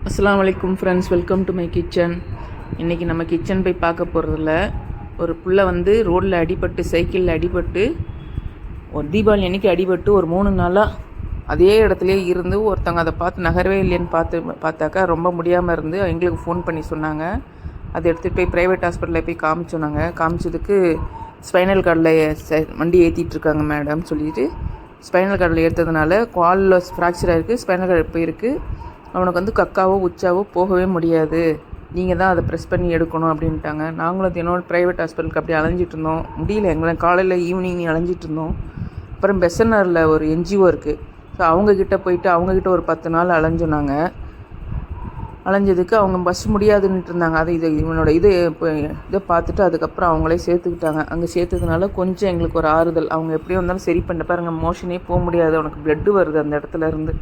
அஸ்ஸலாமு அலைக்கும் friends, welcome to my kitchen. இன்றைக்கி நம்ம கிச்சன் போய் பார்க்க போகிறதில்ல. ஒரு புள்ள ரோட்டில் அடிபட்டு, சைக்கிளில் அடிபட்டு, ஒரு தீபாவளி அன்றைக்கி அடிபட்டு ஒரு 3 நாளாக அதே இடத்துலையே இருந்து ஒருத்தவங்க அதை பார்த்து நகரவே இல்லைன்னு பார்த்தாக்கா ரொம்ப முடியாமல் இருந்து எங்களுக்கு ஃபோன் பண்ணி சொன்னாங்க. அதை எடுத்துகிட்டு போய் ப்ரைவேட் ஹாஸ்பிட்டலில் போய் காமிச்சோன்னாங்க. காமிச்சதுக்கு ஸ்பைனல் கார்டில் வண்டி ஏற்றிட்டுருக்காங்க மேடம் சொல்லிட்டு, ஸ்பைனல் கார்டில் ஏற்றதுனால காலில் ஃப்ராக்சர் ஆகிருக்கு, ஸ்பைனல் கார்டு போயிருக்கு. அவனுக்கு கக்காவோ உச்சாவோ போகவே முடியாது, நீங்கள் தான் அதை ப்ரெஸ் பண்ணி எடுக்கணும் அப்படின்ட்டாங்க. நாங்களும் என்னோட ப்ரைவேட் ஹாஸ்பிட்டலுக்கு அப்படி அலைஞ்சிட்டு இருந்தோம். முடியல, எங்களை காலையில் ஈவினிங் அலைஞ்சிட்டு இருந்தோம். அப்புறம் பெசன்னரில் ஒரு என்ஜிஓ இருக்குது, ஸோ அவங்கக்கிட்ட போயிட்டு அவங்கக்கிட்ட ஒரு 10 நாள் அலைஞ்சோன்னாங்க. அலைஞ்சதுக்கு அவங்க பஸ் முடியாதுன்ட்டு இருந்தாங்க. அதை இவனோட இதை பார்த்துட்டு அதுக்கப்புறம் அவங்களே சேர்த்துக்கிட்டாங்க. அங்கே சேர்த்ததுனால கொஞ்சம் எங்களுக்கு ஒரு ஆறுதல். அவங்க எப்படியும் வந்தாலும் சரி பண்ண பாருங்க, மோஷனே போக முடியாது, அவனுக்கு ப்ளட்டு வருது அந்த இடத்துல இருந்து.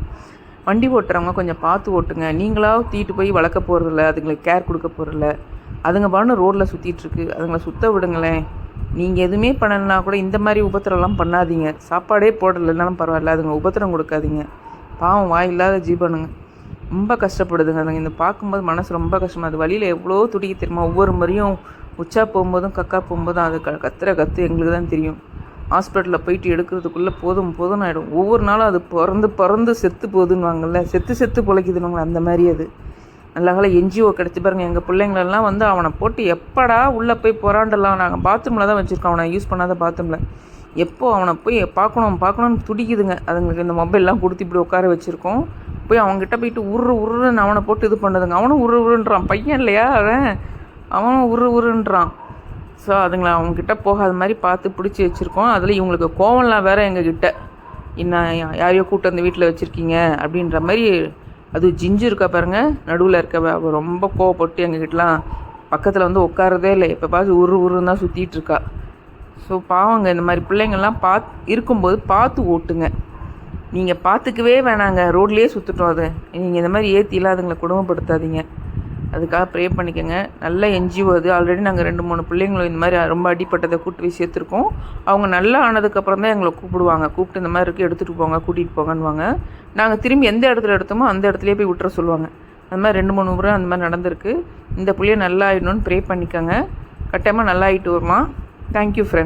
வண்டி ஓட்டுறவங்க கொஞ்சம் பார்த்து ஓட்டுங்க. நீங்களாக தூக்கிட்டு போய் வளர்க்க போகிறதில்ல, அதுங்களுக்கு கேர் கொடுக்க போகிறதில்ல. அதுங்க பாட்டு ரோட்டில் சுற்றிட்டுருக்கு, அதுங்களை சுற்ற விடுங்களேன். நீங்கள் எதுவுமே பண்ணலைன்னா கூட இந்த மாதிரி உபத்திரம்லாம் பண்ணாதீங்க. சாப்பாடே போடலைன்னாலும் பரவாயில்ல, அதுங்க உபத்திரம் கொடுக்காதீங்க. பாவம் வாயில்லாத ஜீவனுங்க, ரொம்ப கஷ்டப்படுதுங்க. அதுங்க இந்த பார்க்கும்போது மனசு ரொம்ப கஷ்டமாக. அது வழியில் எவ்வளோ துடிக்க தெரியுமா. ஒவ்வொரு முறையும் உச்சா போகும்போதும் கக்கா போகும்போதும் அது கத்து எங்களுக்கு தான் தெரியும். ஹாஸ்பிட்டலில் போயிட்டு எடுக்கிறதுக்குள்ளே போதும் ஆகிடும். ஒவ்வொரு நாளும் அது பிறந்து செத்து போகுதுன்னு செத்து பிழைக்குதுன்னு அந்த மாதிரி. அது நல்ல என்ஜிஓ கிடச்சி பாருங்கள். எங்கள் பிள்ளைங்களெல்லாம் அவனை போட்டு எப்படா உள்ளே போய் புறாண்டலாம். நாங்கள் பாத்ரூமில் தான் வச்சுருக்கோம், அவனை யூஸ் பண்ணாத பாத்ரூமில். எப்போ அவனை போய் பார்க்கணும்னு துடிக்குதுங்க. அதுங்களுக்கு இந்த மொபைல்லாம் கொடுத்து இப்படி உட்கார வச்சுருக்கோம். போய் அவங்ககிட்ட போயிட்டு உருன்னு அவனை போட்டு இது பண்ணுதுங்க. அவனும் உருன்றான், பையன் இல்லையா அவனும் உருன்றான். ஸோ அதுங்களை அவங்கக்கிட்ட போகாத மாதிரி பார்த்து பிடிச்சி வச்சுருக்கோம். அதில் இவங்களுக்கு கோவம்லாம் வேறு எங்ககிட்ட, இன்னும் யாரையோ கூட்டு வந்து வீட்டில் வச்சுருக்கீங்க அப்படின்ற மாதிரி. அது ஜிஞ்சு இருக்கா பாருங்கள், நடுவில் இருக்க ரொம்ப கோவப்பட்டு எங்ககிட்டலாம் பக்கத்தில் உட்காரதே இல்லை. எப்போ பார்த்து உருன்னு தான் சுற்றிட்டு இருக்கா. ஸோ பாவங்க, இந்த மாதிரி பிள்ளைங்கள்லாம் இருக்கும்போது பார்த்து ஓட்டுங்க. நீங்கள் பார்த்துக்கவே வேணாங்க, ரோட்லேயே சுற்றுட்டோம். அது நீங்கள் இந்த மாதிரி ஏற்றிலாம் அதுங்களை குடும்பப்படுத்தாதீங்க. அதுக்காக ப்ரே பண்ணிக்கோங்க. நல்ல என்ஜிஓ அது. ஆல்ரெடி நாங்கள் 2-3 பிள்ளைங்களும் இந்த மாதிரி ரொம்ப அடிப்பட்டதை கூட்டு போய் சேர்த்துருக்கோம். அவங்க நல்லா ஆனதுக்கப்புறம் தான் எங்களை கூப்பிட்டு இந்த மாதிரி இருக்குது, எடுத்துகிட்டு போங்க, கூட்டிகிட்டு போங்கன்னுவாங்க. நாங்கள் திரும்பி எந்த இடத்துல எடுத்தோமோ அந்த இடத்துலையே போய் விட்டுற சொல்லுவாங்க. அந்த மாதிரி 2-3 முறை அந்த மாதிரி நடந்திருக்கு. இந்த பிள்ளைய நல்லா ஆகிடணும்னு ப்ரே பண்ணிக்கோங்க. கட்டாயமாக நல்லா ஆகிட்டு வருமா. Thank you friends.